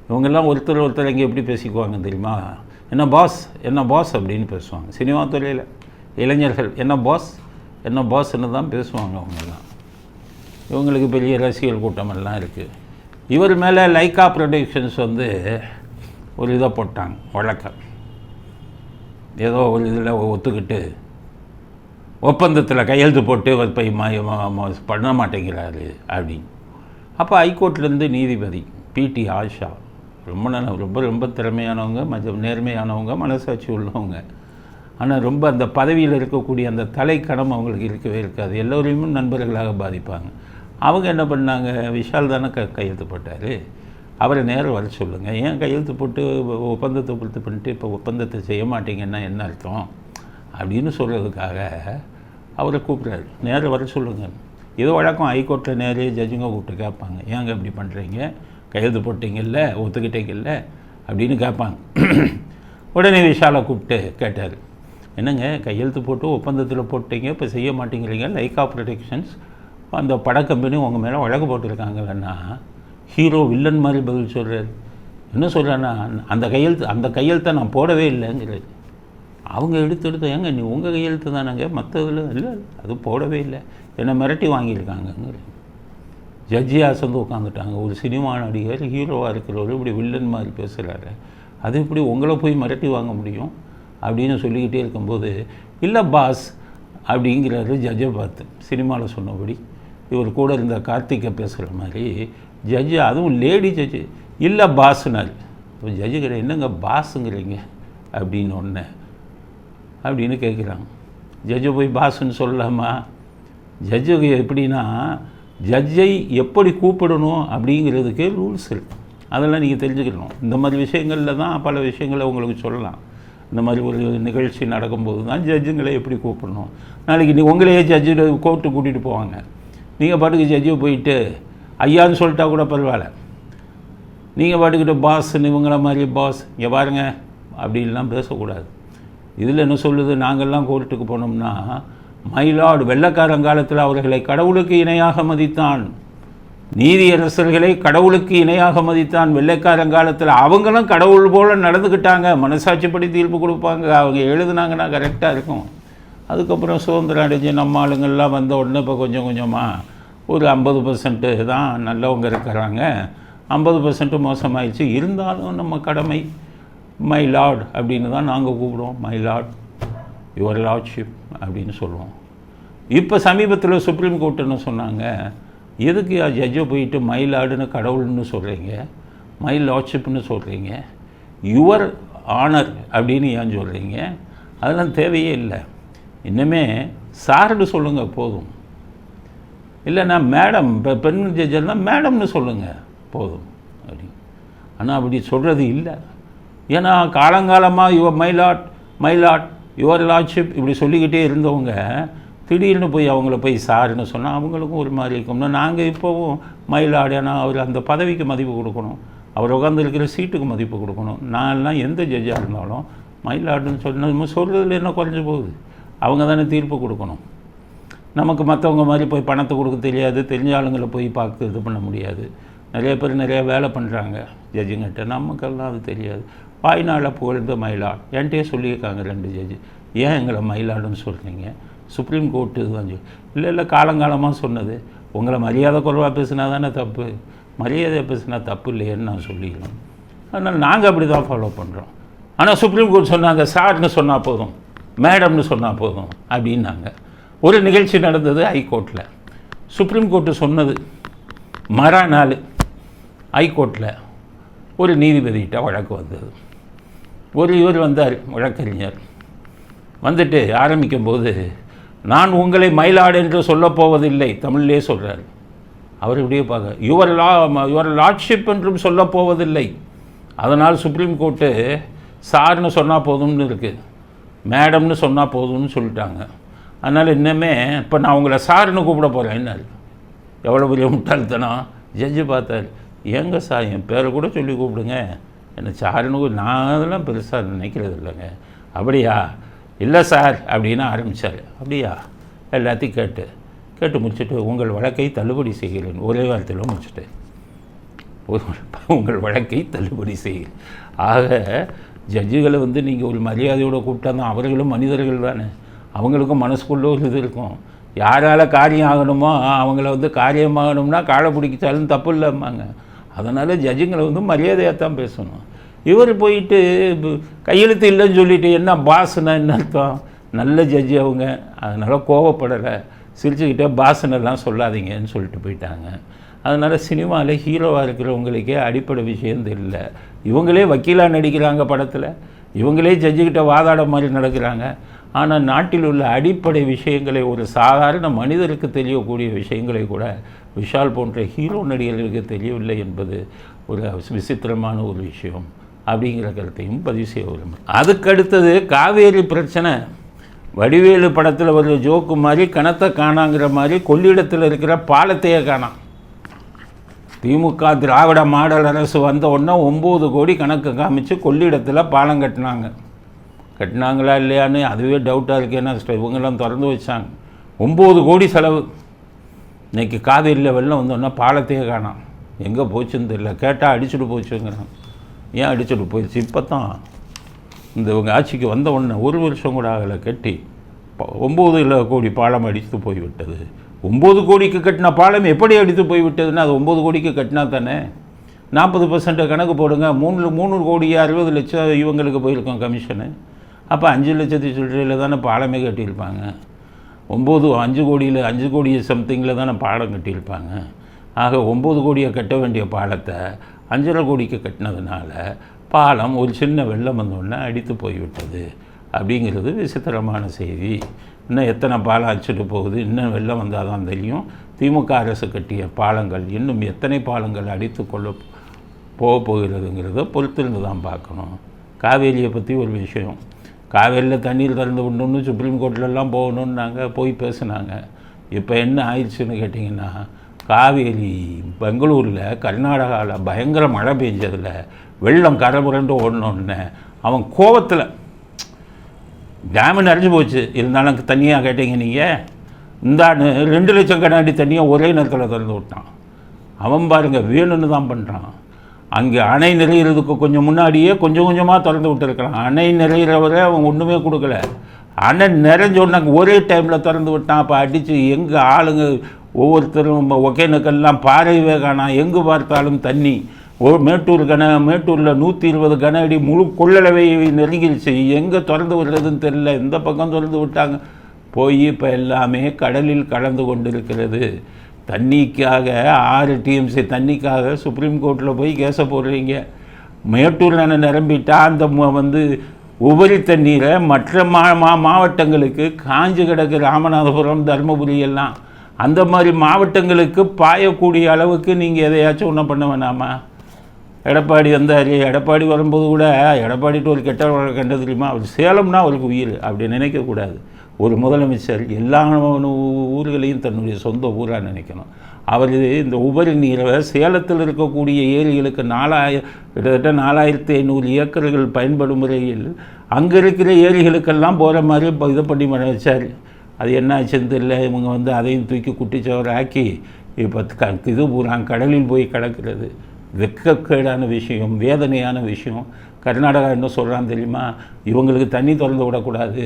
[SPEAKER 1] இவங்கெல்லாம் ஒருத்தர் இங்கே எப்படி பேசிக்குவாங்க தெரியுமா? என்ன பாஸ் அப்படின்னு பேசுவாங்க. சினிமா துறையில் இளைஞர்கள் என்ன பாஸ்ன்னு தான் பேசுவாங்க. அவங்கெல்லாம் இவங்களுக்கு பெரிய ரசிகர் கூட்டமெல்லாம் இருக்குது. இவர் மேலே லைக்கா ப்ரொடக்ஷன்ஸ் வந்து ஒரு இதை போட்டாங்க வழக்கம். ஏதோ ஒரு இதில் ஒத்துக்கிட்டு ஒப்பந்தத்தில் கையெழுத்து போட்டு போய் பண்ண மாட்டேங்கிறாரு அப்படின்னு. அப்போ ஹைகோர்ட்லேருந்து நீதிபதி பிடி ஆஷா ரொம்ப திறமையானவங்க, நேர்மையானவங்க, மனசாட்சி உள்ளவங்க. ஆனால் ரொம்ப அந்த பதவியில் இருக்கக்கூடிய அந்த தலைக்கணம் அவங்களுக்கு இருக்கவே இருக்காது. எல்லோரையுமே நண்பர்களாக பாதிப்பாங்க. அவங்க என்ன பண்ணாங்க, விஷால் தானே கையெழுத்து போட்டார், அவரை நேரம் வர சொல்லுங்கள். ஏன் கையெழுத்து போட்டு ஒப்பந்தத்தை பூர்த்தி பண்ணிட்டு இப்போ ஒப்பந்தத்தை செய்ய மாட்டீங்கன்னா என்ன அர்த்தம் அப்படின்னு சொல்கிறதுக்காக அவரை கூப்பிட்றாரு. நேரம் வர சொல்லுங்கள். ஏதோ வழக்கம் ஹைகோர்ட்டில் நேரே ஜட்ஜுங்க கூப்பிட்டு கேட்பாங்க, ஏங்க இப்படி பண்ணுறீங்க, கையெழுத்து போட்டிங்கல்ல, ஒத்துக்கிட்டீங்கல்ல அப்படின்னு கேட்பாங்க. உடனே விஷாலை கூப்பிட்டு கேட்டார், என்னங்க கையெழுத்து போட்டு ஒப்பந்தத்தில் போட்டீங்க, இப்போ செய்ய மாட்டேங்கிறீங்க, லைக்கா ப்ரொடக்ஷன்ஸ் அந்த படக்கம்பெனி உங்கள் மேலே வழக்கு போட்டிருக்காங்கல்லன்னா ஹீரோ வில்லன் மாதிரி பதில் சொல்கிறார். என்ன சொல்கிறேன்னா அந்த கையெழுத்தை நான் போடவே இல்லைங்கிறது. அவங்க எடுத்து ஏங்க நீ உங்கள் கையெழுத்து தானங்க, மற்றதில் இல்லை அது போடவே இல்லை, என்னை மிரட்டி வாங்கியிருக்காங்கங்கிறது. ஜட்ஜி அசந்து உட்காந்துட்டாங்க. ஒரு சினிமா நடிகர் ஹீரோவாக இருக்கிறவர் இப்படி வில்லன் மாதிரி பேசுகிறாரு, அது இப்படி உங்களை போய் மிரட்டி வாங்க முடியும் அப்படின்னு சொல்லிக்கிட்டே இருக்கும்போது, இல்லை பாஸ் அப்படிங்கிறாரு ஜட்ஜை பார்த்து. சினிமாவில் சொன்னபடி இவர் கூட இருந்த கார்த்திகை பேசுகிற மாதிரி ஜட்ஜு, அதுவும் லேடி ஜட்ஜு, இல்லை பாஸ்னாரு. இப்போ ஜட்ஜு கிட்ட என்னங்க பாஸுங்கிறீங்க அப்படின்னு ஒன்று அப்படின்னு கேட்குறாங்க. ஜட்ஜை போய் பாஸ்ன்னு சொல்லலாமா? ஜட்ஜுக்கு எப்படின்னா ஜட்ஜை எப்படி கூப்பிடணும் அப்படிங்கிறதுக்கே ரூல்ஸ் இருக்குது. அதெல்லாம் நீங்கள் தெரிஞ்சுக்கணும். இந்த மாதிரி விஷயங்களில் தான் பல விஷயங்களை உங்களுக்கு சொல்லலாம். இந்த மாதிரி ஒரு நிகழ்ச்சி நடக்கும்போது தான் ஜட்ஜுங்களை எப்படி கூப்பிடணும். நாளைக்கு உங்களையே ஜட்ஜு கோர்ட்டு கூட்டிகிட்டு போவாங்க, நீங்கள் பாட்டுக்கு ஜட்ஜு போயிட்டு ஐயான்னு சொல்லிட்டா கூட பரவாயில்ல, நீங்கள் பாட்டுக்கிட்ட பாஸ்ன்னு இவங்கள மாதிரி பாஸ் இங்கே பாருங்க அப்படின்லாம் பேசக்கூடாது. இதில் என்ன சொல்லுது, நாங்கள்லாம் கோர்ட்டுக்கு போனோம்னா மைலார்டு வெள்ளைக்காரங்காலத்தில் அவர்களை கடவுளுக்கு இணையாக மதித்தான், நீதியரசர்களை கடவுளுக்கு இணையாக மதித்தான். வெள்ளைக்காரங்காலத்தில் அவங்களும் கடவுள் போல் நடந்துக்கிட்டாங்க, மனசாட்சிப்படி தீர்ப்பு கொடுப்பாங்க, அவங்க எழுதுனாங்கன்னா கரெக்டாக இருக்கும். அதுக்கப்புறம் சுதந்திரம் அடைஞ்சு நம்ம ஆளுங்கள்லாம் வந்த உடனே இப்போ கொஞ்சம் கொஞ்சமாக ஒரு 50% தான் நல்லவங்க இருக்கிறாங்க, 50% மோசமாயிடுச்சு. இருந்தாலும் நம்ம கடமை மை லார்ட் அப்படின்னு தான் நாங்கள் கூப்பிடுவோம். மை லார்ட், யுவர் லார்ட்ஷிப் அப்படின்னு சொல்லுவோம். இப்போ சமீபத்தில் சுப்ரீம் கோர்ட் என்ன சொன்னாங்க, எதுக்கு ஜட்ஜை போயிட்டு மை லார்டுன்னு கடவுள்னு சொல்கிறீங்க, மை லார்ட்ஷிப்னு சொல்கிறீங்க, யுவர் ஆனர் அப்படின்னு ஏன் சொல்கிறீங்க, அதெல்லாம் தேவையே இல்லை. இன்னுமே சார்னு சொல்லுங்கள் போதும், இல்லைன்னா மேடம், இப்போ பெண் ஜட்ஜெல்லாம் மேடம்னு சொல்லுங்கள் போதும் அப்படி. ஆனால் அப்படி சொல்கிறது இல்லை. ஏன்னா காலங்காலமாக மை லார்ட் யுவர் லார்ட்ஷிப் இப்படி சொல்லிக்கிட்டே இருந்தவங்க திடீர்னு போய் அவங்கள போய் சாருன்னு சொன்னால் அவங்களுக்கும் ஒரு மாதிரி இருக்கும்னா, நாங்கள் இப்போவும் மை லார்ட், ஏன்னா அவர் அந்த பதவிக்கு மதிப்பு கொடுக்கணும், அவர் உட்காந்துருக்கிற சீட்டுக்கு மதிப்பு கொடுக்கணும். நான்லாம் எந்த ஜட்ஜாக இருந்தாலும் மை லார்டுன்னு சொல்கிறதுல என்ன குறைஞ்சி போகுது, அவங்க தானே தீர்ப்பு கொடுக்கணும். நமக்கு மற்றவங்க மாதிரி போய் பணத்தை கொடுக்க தெரியாது, தெரிஞ்ச ஆளுங்களை போய் பார்த்து இது பண்ண முடியாது. நிறைய பேர் நிறையா வேலை பண்ணுறாங்க ஜட்ஜுங்கிட்ட, நமக்கெல்லாம் அது தெரியாது. வாய்நாளில் புகழ்ந்த மைலாட் என்கிட்டயே சொல்லியிருக்காங்க 2 ஜட்ஜு, ஏன் எங்களை மைலாடுன்னு சொல்கிறீங்க, சுப்ரீம் கோர்ட்டு இதுதான் இல்லை காலங்காலமாக சொன்னது, உங்களை மரியாதை குறைவாக பேசினா தானே தப்பு, மரியாதையை பேசினா தப்பு இல்லையேன்னு நான் சொல்லிடணும். அதனால் நாங்கள் அப்படி தான் ஃபாலோ பண்ணுறோம். ஆனால் சுப்ரீம் கோர்ட் சொன்னாங்க சார்னு சொன்னால் போதும், மேடம்னு சொன்னால் போதும் அப்படின்னாங்க. ஒரு நிகழ்ச்சி நடந்தது ஹைகோர்ட்டில். சுப்ரீம் கோர்ட்டு சொன்னது மறுநாள் ஹைகோர்ட்டில் ஒரு நீதிபதிகிட்ட வழக்கு வந்தது. இவர் வந்தார், வழக்கறிஞர் வந்துட்டு ஆரம்பிக்கும் போது, நான் உங்களை மயிலாடு என்று சொல்லப்போவதில்லை, தமிழ்லே சொல்கிறார். அவர் இப்படியே பார்க்க, யுவர் லார்ட்ஷிப் என்றும் சொல்லப்போவதில்லை. அதனால் சுப்ரீம் கோர்ட்டு சார்னு சொன்னால் போதும்னு இருக்குது, மேடம்னு சொன்னால் போதும்னு சொல்லிட்டாங்க. அதனால் இன்னமே இப்போ நான் உங்களை சார்னு கூப்பிட போகிறேன். என்ன எவ்வளோ பெரிய முட்டாள்தனம். ஜட்ஜு பார்த்தார், ஏங்க சார் என் பேரை கூட சொல்லி கூப்பிடுங்க, என்ன சார்னு நான் அதெல்லாம் பெருசாக நினைக்கிறது இல்லைங்க. அப்படியா? இல்லை சார் அப்படின்னு ஆரம்பித்தார். அப்படியா? எல்லாத்தையும் கேட்டு முடிச்சுட்டு, உங்கள் வழக்கை தள்ளுபடி செய்கிறேன், ஒரே வாரத்தில் முடிச்சுட்டேன். உங்கள் வழக்கை தள்ளுபடி செய்கிறேன். ஆக ஜட்ஜுகளை வந்து நீங்கள் ஒரு மரியாதையோடு கூப்பிட்டா தான், அவர்களும் மனிதர்கள் தானே, அவங்களுக்கும் மனசுக்குள்ளே ஒரு இது இருக்கும். யாரால் காரியம் ஆகணுமோ அவங்கள வந்து காரியமாகணும்னா காலை பிடிச்சாலும் தப்பு இல்லைம்பாங்க. அதனால் ஜட்ஜுங்களை வந்து மரியாதையாக தான் பேசணும். இவர் போயிட்டு கையெழுத்து இல்லைன்னு சொல்லிவிட்டு, என்ன பாஸ்னா என்ன அர்த்தம்? நல்ல ஜட்ஜி அவங்க, அதனால் கோவப்படலை, சிரிச்சுக்கிட்டே பாஸ்னெல்லாம் சொல்லாதீங்கன்னு சொல்லிட்டு போயிட்டாங்க. அதனால் சினிமாவில் ஹீரோவாக இருக்கிறவங்களுக்கே அடிப்படை விஷயம் தெரியல. இவங்களே வக்கீலாக நடிக்கிறாங்க படத்தில், இவங்களே ஜட்ஜுக்கிட்ட வாதாட மாதிரி நடக்கிறாங்க. ஆனால் நாட்டில் உள்ள அடிப்படை விஷயங்களை, ஒரு சாதாரண மனிதருக்கு தெரியக்கூடிய விஷயங்களை கூட விஷால் போன்ற ஹீரோ நடிகர்களுக்கு தெரியவில்லை என்பது ஒரு விசித்திரமான ஒரு விஷயம் அப்படிங்கிற கருத்தையும் பதிவு செய்ய விரும்புகிறேன். அதுக்கடுத்தது காவேரி பிரச்சனை. வடிவேலு படத்தில் ஒரு ஜோக்கு மாதிரி கணத்தை காணாங்கிற மாதிரி கொள்ளிடத்தில் இருக்கிற பாலத்தையே காணாம். திமுக திராவிட மாடல் அரசு வந்த உடனே 9 கோடி கணக்கு காமிச்சு கொள்ளிடத்தில் பாலம் கட்டினாங்களா இல்லையான்னு அதுவே டவுட்டாக இருக்குது. ஏன்னா இவங்கெல்லாம் திறந்து வச்சாங்க. 9 கோடி செலவு. இன்றைக்கி காவேரியில் வெள்ளம் வந்தோன்னா பாலத்தையே காணாம், எங்கே போச்சுன்னு தெரியல. கேட்டால் அடிச்சுட்டு போச்சுங்கிறாங்க. ஏன் அடிச்சுட்டு போயிடுச்சு? இப்போ தான் இந்த இவங்க ஆட்சிக்கு வந்த உடனே 1 வருஷம் கூட ஆகலை, கட்டி 9 கோடி பாலம் அடித்து போய்விட்டது. 9 கோடிக்கு கட்டின பாலம் எப்படி அடித்து போய்விட்டதுன்னா, அது 9 கோடிக்கு கட்டினா தானே. 40% கணக்கு போடுங்க. 3 கோடி 60 லட்சம் இவங்களுக்கு போயிருக்கோம் கமிஷனு. அப்போ 5 லட்சத்தி சில்லறையில் தானே பாலமே கட்டியிருப்பாங்க. 5 கோடி சம்திங்கில் தானே பாலம் கட்டியிருப்பாங்க. ஆக 9 கோடியை கட்ட வேண்டிய பாலத்தை 5.5 கோடிக்கு கட்டினதுனால பாலம் ஒரு சின்ன வெள்ளம் வந்தோடனே அடித்து போய்விட்டது அப்படிங்கிறது விசித்திரமான செய்தி. இன்னும் எத்தனை பாலம் அடிச்சுட்டு போகுது, இன்னும் வெள்ளம் வந்தால் தான் தெரியும். திமுக அரசு கட்டிய பாலங்கள் இன்னும் எத்தனை பாலங்கள் அடித்து கொள்ள போகிறதுங்கிறத பொறுத்திருந்து தான் பார்க்கணும். காவேரியை பற்றி ஒரு விஷயம், காவேரியில் தண்ணீர் திறந்து விடணுன்னு சுப்ரீம் கோர்ட்லலாம் போகணுன்னாங்க, போய் பேசுனாங்க. இப்போ என்ன ஆயிடுச்சுன்னு கேட்டிங்கன்னா, காவேரி பெங்களூரில் கர்நாடகாவில் பயங்கர மழை பெஞ்சதில் வெள்ளம் கரை புரண்டு ஓடணுன்னு அவன் கோவத்தில் டேமு நிறைஞ்சு போச்சு. இருந்தாலும் தண்ணியாக கேட்டீங்க நீங்கள், இந்தான்னு 2 லட்சம் கண்ணாடி தண்ணியை ஒரே நேரத்தில் திறந்து விட்டான். அவன் பாருங்கள் வேணும்னு தான் பண்ணுறான். அங்கே அணை நிறைகிறதுக்கு கொஞ்சம் முன்னாடியே கொஞ்சம் கொஞ்சமாக திறந்து விட்டுருக்கலாம். அணை நிறைகிற வரை அவன் ஒன்றுமே கொடுக்கல. அணை நிறைஞ்சோன்னாங்க ஒரே டைமில் திறந்து விட்டான். அப்போ அடித்து எங்கே ஆளுங்க ஒவ்வொருத்தரும் ஒகேனக்கெல்லாம் பாறையவே காணாம், எங்கே பார்த்தாலும் தண்ணி. மேட்டூரில் 120 கன அடி முழு கொள்ளளவை நெருங்கிடுச்சு. எங்கே திறந்து விடுறதுன்னு தெரியல. இந்த பக்கம் திறந்து விட்டாங்க. போய் இப்போ எல்லாமே கடலில் கலந்து கொண்டிருக்கிறது. தண்ணிக்காக 6 டிஎம்சி தண்ணிக்காக சுப்ரீம் கோர்ட்டில் போய் கேஸை போடுறீங்க. மேட்டூரில் நிரம்பிட்டால் அந்த உபரி தண்ணீரை மற்ற மாவட்டங்களுக்கு காஞ்சி கிடக்கு ராமநாதபுரம் தருமபுரி எல்லாம் அந்த மாதிரி மாவட்டங்களுக்கு பாயக்கூடிய அளவுக்கு நீங்கள் எதையாச்சும் ஒன்றும் பண்ண வேணாமா? எடப்பாடி வந்தார். எடப்பாடி வரும்போது கூட எடப்பாடிட்டு ஒரு கெட்ட கண்டது தெரியுமா? அவர் சேலம்னா அவருக்கு உயிர் அப்படி நினைக்கக்கூடாது. ஒரு முதலமைச்சர் எல்லா ஊர்களையும் தன்னுடைய சொந்த ஊராக நினைக்கணும். அவர் இந்த உபரி நீரை சேலத்தில் இருக்கக்கூடிய ஏரிகளுக்கு கிட்டத்தட்ட 4500 ஏக்கர்கள் பயன்படும் முறையில் அங்கே இருக்கிற ஏரிகளுக்கெல்லாம் போகிற மாதிரி இது பண்ணி வச்சார். அது என்ன ஆச்சுன்னு தெரியல. இவங்க அதையும் தூக்கி குட்டிச்சவர் ஆக்கி இப்போ இது பூரா கடலில் போய் கிடக்கிறது. வெட்கக்கேடான விஷயம், வேதனையான விஷயம். கர்நாடகா என்ன சொல்கிறான்னு தெரியுமா? இவங்களுக்கு தண்ணி திறந்து விடக்கூடாது,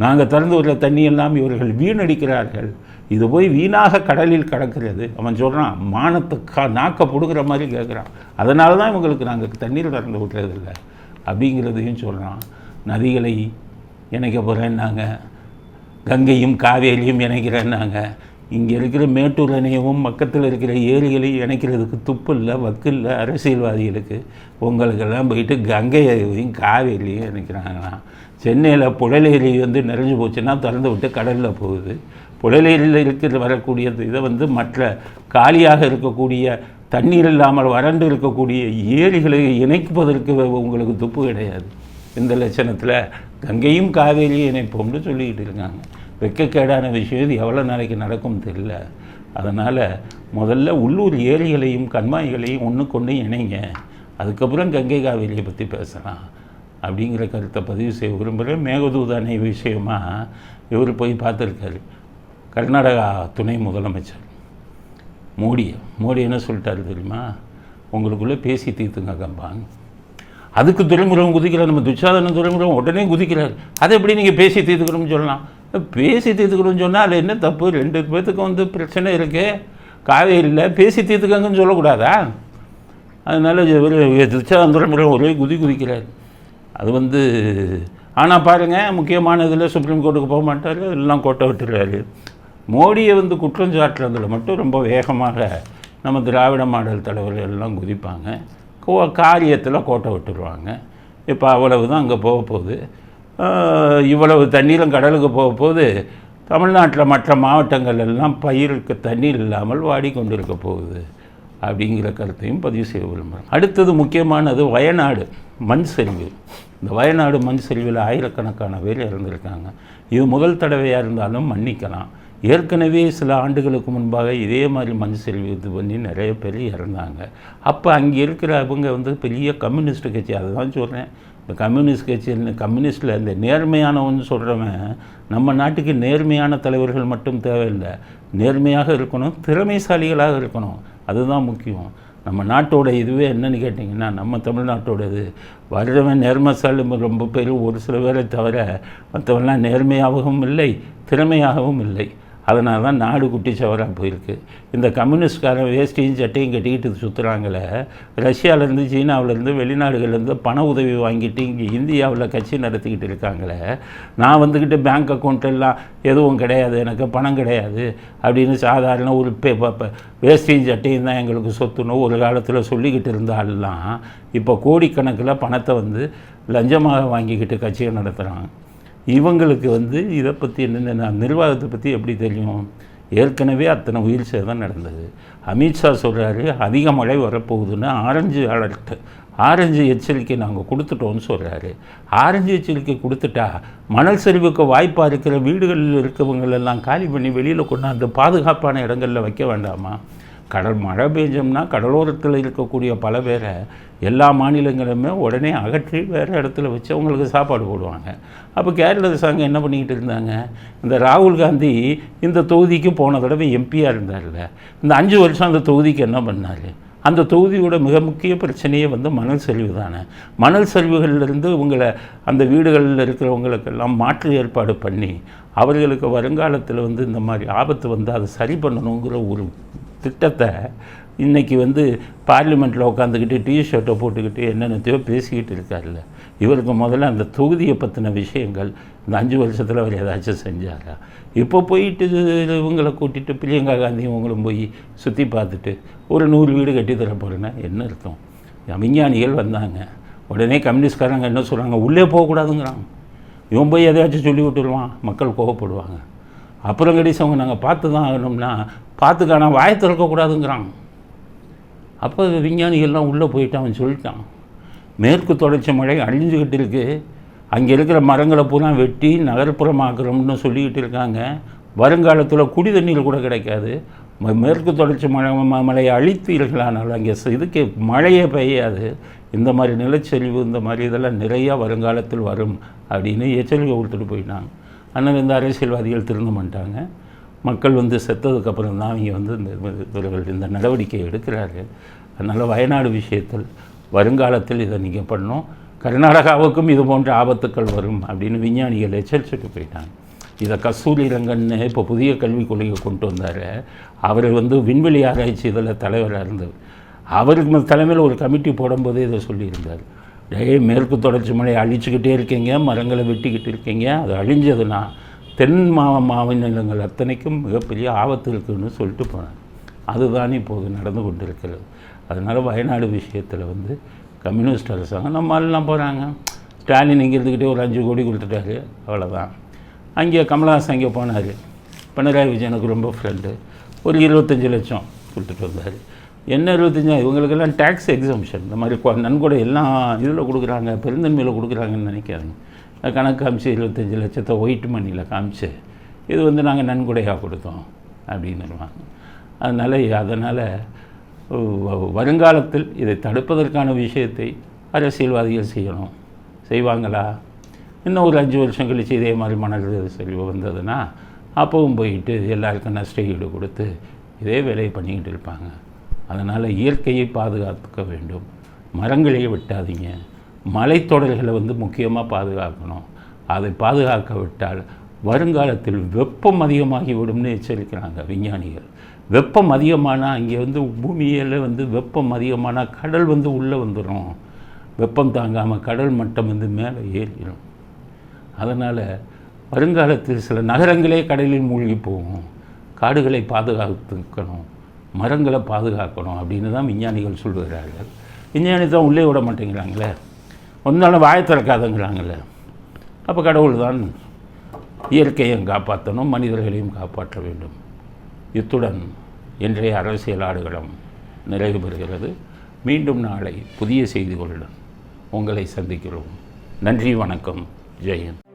[SPEAKER 1] நாங்கள் திறந்து விடுற தண்ணியெல்லாம் இவர்கள் வீணடிக்கிறார்கள், இது போய் வீணாக கடலில் கிடக்கிறது. அவன் சொல்கிறான், மானத்தை நாக்க பிடுங்குற மாதிரி கேட்குறான். அதனால தான் இவங்களுக்கு நாங்கள் தண்ணீர் திறந்து விட்டுறதில்லை அப்படிங்கிறதையும் சொல்கிறான். நதிகளை இணைக்க போகிறேன்னாங்க, கங்கையும் காவேரியும் இணைக்கிறேன்னாங்க. இங்கே இருக்கிற மேட்டூர் அணையவும் பக்கத்தில் இருக்கிற ஏரிகளையும் இணைக்கிறதுக்கு துப்பு இல்லை, வக்கு இல்லை அரசியல்வாதிகளுக்கு. உங்களுக்கெல்லாம் போயிட்டு கங்கையையும் காவேரியும் இணைக்கிறாங்கன்னா, சென்னையில் புழலேரி வந்து நிறைஞ்சு போச்சுன்னா திறந்து விட்டு கடலில் போகுது. புழலேரியில் இருக்கிற வரக்கூடிய இதை வந்து மற்ற காலியாக இருக்கக்கூடிய தண்ணீர் இல்லாமல் வறண்டு இருக்கக்கூடிய ஏரிகளை இணைப்பதற்கு உங்களுக்கு துப்பு கிடையாது. இந்த லட்சணத்தில் கங்கையும் காவேரியும் இணைப்போம்னு சொல்லிக்கிட்டு இருக்காங்க. வெட்கக்கேடான விஷயம். இது எவ்வளோ நாளைக்கு நடக்கும் தெரியல. அதனால் முதல்ல உள்ளூர் ஏரிகளையும் கண்மாய்களையும் ஒன்றுக்கொண்டு இணைங்க, அதுக்கப்புறம் கங்கை காவேரியை பற்றி பேசலாம் அப்படிங்கிற கருத்தை பதிவு செய்ய விரும்புகிறேன். மேகதூத அணை விஷயமாக இவர் போய் பார்த்துருக்காரு கர்நாடகா துணை முதலமைச்சர் மோடி என்ன சொல்லிட்டாரு தெரியுமா? உங்களுக்குள்ளே பேசி தீர்த்துங்க கம்பான். அதுக்கு துறைமுகம் குதிக்கிறார். நம்ம துச்சாதன துறைமுகம் உடனே குதிக்கிறார். அதை எப்படி நீங்கள் பேசி தீர்த்துக்கணும்னு சொல்லலாம்? பேசி தீர்த்துக்கணும்னு சொன்னால் அதில் என்ன தப்பு? 2 பேர்த்துக்கு வந்து பிரச்சனை இருக்குது, காவேரியில் பேசி தீர்த்துக்கங்கன்னு சொல்லக்கூடாதா? அதனால் துச்சாதன துறைமுகம் ஒரே குதிக்கிறார். அது வந்து ஆனால் பாருங்கள், முக்கியமான இதில் சுப்ரீம் கோர்ட்டுக்கு போக மாட்டார், எல்லாம் கோட்டை விட்டுறாரு. மோடியை வந்து குற்றம் சாட்டுறதில் மட்டும் ரொம்ப வேகமாக நம்ம திராவிட மாடல் தலைவர்கள் எல்லாம் குதிப்பாங்க, காரியத்தில் கோட்டை விட்டுருவாங்க. இப்போ அவ்வளவு தான் அங்கே போக போகுது. இவ்வளவு தண்ணீரும் கடலுக்கு போக போகுது. தமிழ்நாட்டில் மற்ற மாவட்டங்கள் எல்லாம் பயிருக்கு தண்ணீர் இல்லாமல் வாடிக்கொண்டு இருக்க போகுது அப்படிங்கிற கருத்தையும் பதிவு செய்ய விரும்புகிறேன். அடுத்தது முக்கியமானது வயநாடு மண் சரிவு. இந்த வயநாடு மண் சரிவில் ஆயிரக்கணக்கான பேர் இறந்துருக்காங்க. இது முதல் தடவையாக இருந்தாலும் மன்னிக்கலாம். ஏற்கனவே சில ஆண்டுகளுக்கு முன்பாக இதே மாதிரி மண் சரிவு இது பண்ணி நிறைய பேர் இறந்தாங்க. அப்போ அங்கே இருக்கிற அவங்க வந்து பெரிய கம்யூனிஸ்ட் கட்சி, அதை தான் சொல்கிறேன். இந்த கம்யூனிஸ்ட் கட்சி கம்யூனிஸ்டில் இந்த நேர்மையானவன்னு சொல்கிறவன், நம்ம நாட்டுக்கு நேர்மையான தலைவர்கள் மட்டும் தேவையில்லை, நேர்மையாக இருக்கணும், திறமைசாலிகளாக இருக்கணும். அதுதான் முக்கியம். நம்ம நாட்டோட இதுவே என்னன்னு கேட்டிங்கன்னா, நம்ம தமிழ்நாட்டோடது வர்றவன் நேர்மைசாலி ரொம்ப பேர், ஒரு சில பேரை தவிர மற்றவெல்லாம் நேர்மையாகவும் இல்லை, திறமையாகவும் இல்லை. அதனால தான் நாடு குட்டிச்சவராக போயிருக்கு. இந்த கம்யூனிஸ்ட்காரன் வேஷ்டியும் சட்டையும் கட்டிக்கிட்டு சுற்றுறாங்களே, ரஷ்யாவிலேருந்து சீனாவிலேருந்து வெளிநாடுகள்லேருந்து பண உதவி வாங்கிட்டு இங்கே இந்தியாவில் கட்சி நடத்திக்கிட்டு இருக்காங்களே. நான் வந்துக்கிட்டு பேங்க் அக்கௌண்ட் எல்லாம் எதுவும் கிடையாது, எனக்கு பணம் கிடையாது அப்படின்னு சாதாரண ஒரு வேஷ்டியும் சட்டையும் தான் எங்களுக்கு சொத்துன்னு ஒரு காலத்தில் சொல்லிக்கிட்டு இருந்தாலாம், இப்போ கோடிக்கணக்கில் பணத்தை வந்து லஞ்சமாக வாங்கிக்கிட்டு கட்சியை நடத்துகிறாங்க. இவங்களுக்கு வந்து இதை பற்றி என்னென்ன நிர்வாகத்தை பற்றி எப்படி தெரியும்? ஏற்கனவே அத்தனை உயிர் சேதம் நடந்தது. அமித்ஷா சொல்கிறாரு அதிக மழை வரப்போகுதுன்னு ஆரஞ்சு எச்சரிக்கை நாங்கள் கொடுத்துட்டோன்னு சொல்கிறாரு. ஆரஞ்சு எச்சரிக்கை கொடுத்துட்டா மணல் சரிவுக்கு வாய்ப்பாக இருக்கிற வீடுகளில் இருக்கிறவங்களெல்லாம் காலி பண்ணி வெளியில் கொண்டாந்து பாதுகாப்பான இடங்களில் வைக்க வேண்டாமா? மழை பெஞ்சோம்னா கடலோரத்தில் இருக்கக்கூடிய பல பேரை எல்லா மாநிலங்களுமே உடனே அகற்றி வேறு இடத்துல வச்சு அவங்களுக்கு சாப்பாடு போடுவாங்க. அப்போ கேரள அரசாங்கம் என்ன பண்ணிக்கிட்டு இருந்தாங்க? இந்த ராகுல் காந்தி இந்த தொகுதிக்கு போன தடவை எம்பியாக இருந்தார்ல, இந்த 5 வருஷம் அந்த தொகுதிக்கு என்ன பண்ணார்? அந்த தொகுதியோட மிக முக்கிய பிரச்சனையே வந்து மணல் சரிவு தானே. மணல் சரிவுகளிலிருந்து இவங்களை அந்த வீடுகளில் இருக்கிறவங்களுக்கெல்லாம் மாற்று ஏற்பாடு பண்ணி அவர்களுக்கு வருங்காலத்தில் வந்து இந்த மாதிரி ஆபத்து வந்து அதை சரி பண்ணணுங்கிற ஒரு திட்டத்தை இன்றைக்கி வந்து பார்லிமெண்ட்டில் உட்காந்துக்கிட்டு டிஷர்ட்டை போட்டுக்கிட்டு என்னென்னத்தையோ பேசிக்கிட்டு இருக்கார்ல. இவருக்கு முதல்ல அந்த தொகுதியை பற்றின விஷயங்கள் இந்த 5 வருஷத்தில் அவர் ஏதாச்சும் செஞ்சாரா? இப்போ போயிட்டு இவங்களை கூட்டிகிட்டு பிரியங்கா காந்தி இவங்களும் போய் சுற்றி பார்த்துட்டு ஒரு 100 வீடு கட்டி தர போகிறேன்னா என்ன அர்த்தம்? விஞ்ஞானிகள் வந்தாங்க, உடனே கம்யூனிஸ்ட்காரங்க என்ன சொல்கிறாங்க, உள்ளே போகக்கூடாதுங்கிறாங்க. இவன் போய் எதையாச்சும் சொல்லி விட்டுருவான், மக்கள் கோவப்படுவாங்க. அப்புறம் கடைசிவங்க நாங்கள் பார்த்து தான் ஆகணும்னா பார்த்துக்கான வாயை திறக்கக்கூடாதுங்கிறாங்க. அப்போ விஞ்ஞானிகள்லாம் உள்ளே போயிட்டு அவன் சொல்லிட்டான், மேற்கு தொடர்ச்சி மழை அழிஞ்சுக்கிட்டு இருக்குது, அங்கே இருக்கிற மரங்களை பூரா வெட்டி நகர்ப்புறமாக்குறோம்னு சொல்லிக்கிட்டு இருக்காங்க. வருங்காலத்தில் குடி தண்ணீர் கூட கிடைக்காது. மேற்கு தொடர்ச்சி மழையை அழித்தீர்களானாலும் அங்கே இதுக்கு மழையே பெய்யாது. இந்த மாதிரி நிலச்சரிவு இந்த மாதிரி இதெல்லாம் நிறையா வருங்காலத்தில் வரும் அப்படின்னு எச்சரிக்கை கொடுத்துட்டு போயிட்டாங்க. அதனால் இந்த அரசியல்வாதிகள் திருந்த மாட்டாங்க. மக்கள் வந்து செத்ததுக்கப்புறம் தான் அவங்க வந்து இந்த நடவடிக்கை எடுக்கிறாரு. அதனால் வயநாடு விஷயத்தில் வருங்காலத்தில் இதை நீங்கள் பண்ணணும், கர்நாடகாவுக்கும் இது போன்ற ஆபத்துக்கள் வரும் அப்படின்னு விஞ்ஞானிகள் எச்சரிச்சுட்டு போயிட்டாங்க. இதை கஸ்தூரி ரங்கன்னு இப்போ புதிய கல்விக் கொள்கையை கொண்டு வந்தார். அவர் வந்து விண்வெளி ஆராய்ச்சி இதில் தலைவராக இருந்தவர். அவருக்கு தலைமையில் ஒரு கமிட்டி போடும்போதே இதை சொல்லியிருந்தார். மேற்கு தொடர்ச்சி மலையை அழிச்சுக்கிட்டே இருக்கீங்க, மரங்களை வெட்டிக்கிட்டு இருக்கீங்க, அது அழிஞ்சதுன்னா தென் மாநிலங்கள் அத்தனைக்கும் மிகப்பெரிய ஆபத்து இருக்குன்னு சொல்லிட்டு போனாங்க. அதுதான் இப்போது நடந்து கொண்டிருக்கிறது. அதனால் வயநாடு விஷயத்தில் வந்து கம்யூனிஸ்ட் அரசாங்கம் நம்ம எல்லாம் போகிறாங்க. ஸ்டாலின் இங்கே இருந்துக்கிட்டே ஒரு 5 கோடி கொடுத்துட்டாரு, அவ்வளோதான். அங்கே கமலஹாசன் அங்கே போனார், பினராயி விஜயனுக்கு ரொம்ப ஃப்ரெண்டு, ஒரு 25 லட்சம் கொடுத்துட்டு வந்தார். என்ன 25? இவங்களுக்கெல்லாம் டேக்ஸ் எக்ஸம்ஷன், இந்த மாதிரி நன்கொடை எல்லாம் இதில் கொடுக்குறாங்க, பெருந்தன்மையில் கொடுக்குறாங்கன்னு நினைக்காதுங்க. கணக்கு காமிச்சு 25 லட்சத்தை ஒயிட் மணியில் காமிச்சு இது வந்து நாங்கள் நன்கொடையாக கொடுத்தோம் அப்படின்னுருவாங்க. அதனால் வருங்காலத்தில் இதை தடுப்பதற்கான விஷயத்தை அரசியல்வாதிகள் செய்யணும். செய்வாங்களா? இன்னும் ஒரு 5 வருஷம் கழிச்சு இதே மாதிரி மணல் சரிவு வந்ததுன்னா அப்பவும் போயிட்டு எல்லாருக்கும் நஷ்ட ஈடு கொடுத்து இதே வேலையை பண்ணிக்கிட்டு இருப்பாங்க. அதனால் இயற்கையை பாதுகாக்க வேண்டும். மரங்களை வெட்டாதீங்க. மலைத்தொடர்களை வந்து முக்கியமாக பாதுகாக்கணும். அதை பாதுகாக்க விட்டால் வருங்காலத்தில் வெப்பம் அதிகமாகி விடும்னு எச்சரிக்கிறாங்க விஞ்ஞானிகள். வெப்பம் அதிகமானால் இங்கே வந்து பூமியில் வந்து வெப்பம் அதிகமானால் கடல் வந்து உள்ளே வந்துடும். வெப்பம் தாங்காமல் கடல் மட்டம் வந்து மேலே ஏறிடும். அதனால் வருங்காலத்தில் சில நகரங்களே கடலில் மூழ்கி போகும். காடுகளை பாதுகாத்துக்கணும், மரங்களை பாதுகாக்கணும் அப்படின்னு தான் விஞ்ஞானிகள் சொல்கிறார்கள். விஞ்ஞானி தான் உள்ளே விட மாட்டேங்கிறாங்களே, ஒன்றாலும் வாயை திறக்காதங்கிறாங்களே. அப்போ கடவுள் தான் இயற்கையும் காப்பாற்றணும், மனிதர்களையும் காப்பாற்ற வேண்டும். இத்துடன் இன்றைய அரசியல் ஆடுகளம் நிறைவு பெறுகிறது. மீண்டும் நாளை புதிய செய்திகளுடன் உங்களை சந்திக்கிறோம். நன்றி, வணக்கம், ஜெயந்த்.